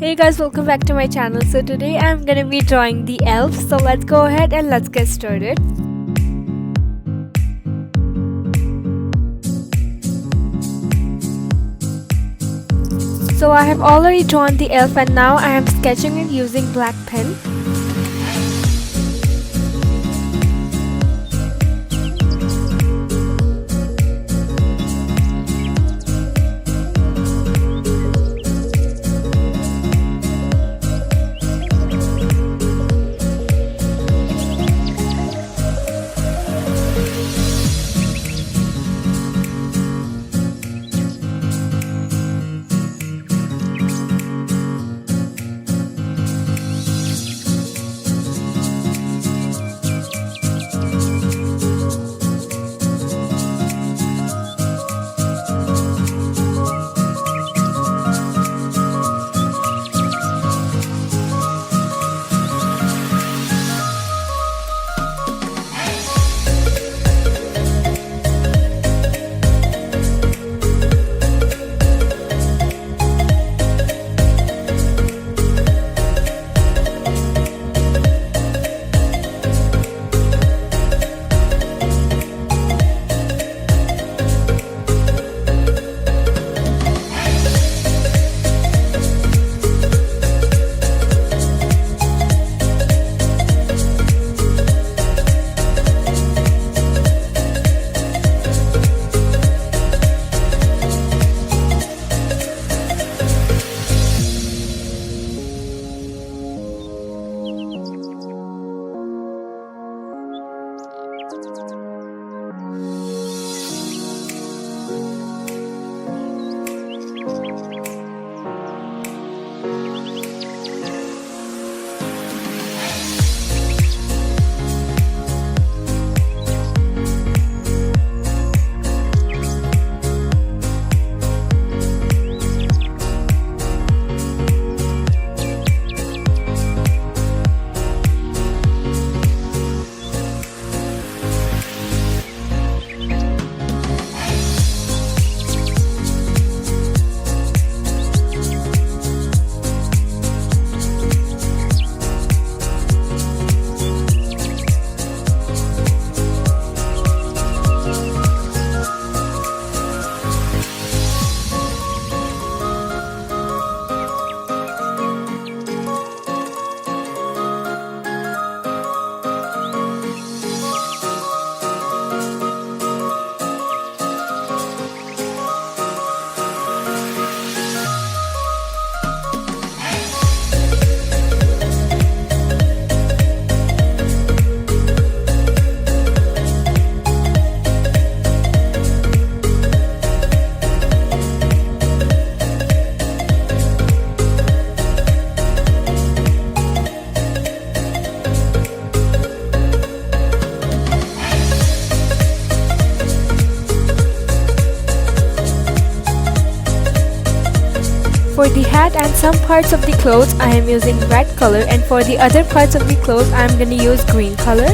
Hey guys, welcome back to my channel. So today I'm gonna be drawing the elf. So let's go ahead and let's get started. So I have already drawn the elf and now I am sketching it using black pen. For the hat and some parts of the clothes I am using red color, and for the other parts of the clothes I am gonna use green color.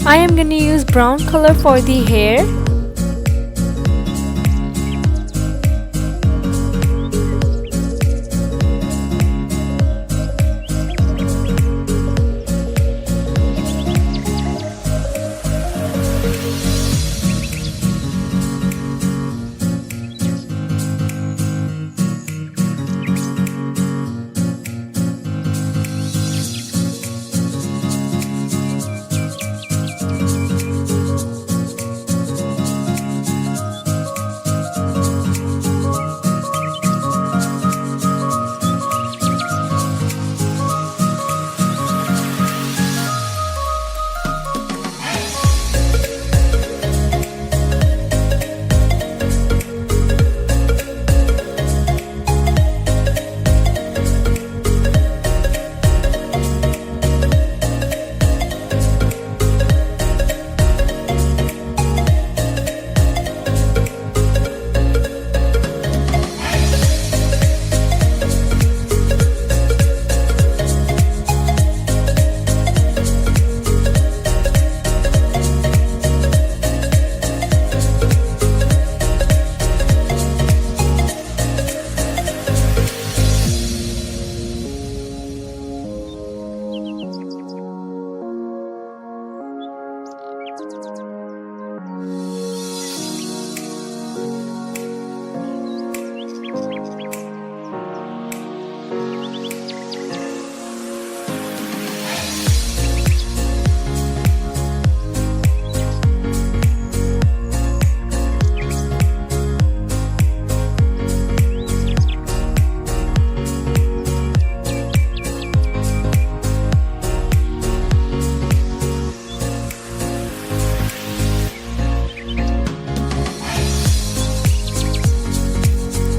I am gonna use brown color for the hair.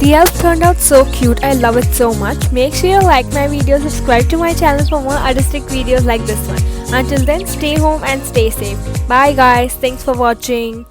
The elf turned out so cute, I love it so much. Make sure you like my video, subscribe to my channel for more artistic videos like this one. Until then, stay home and stay safe. Bye guys, thanks for watching.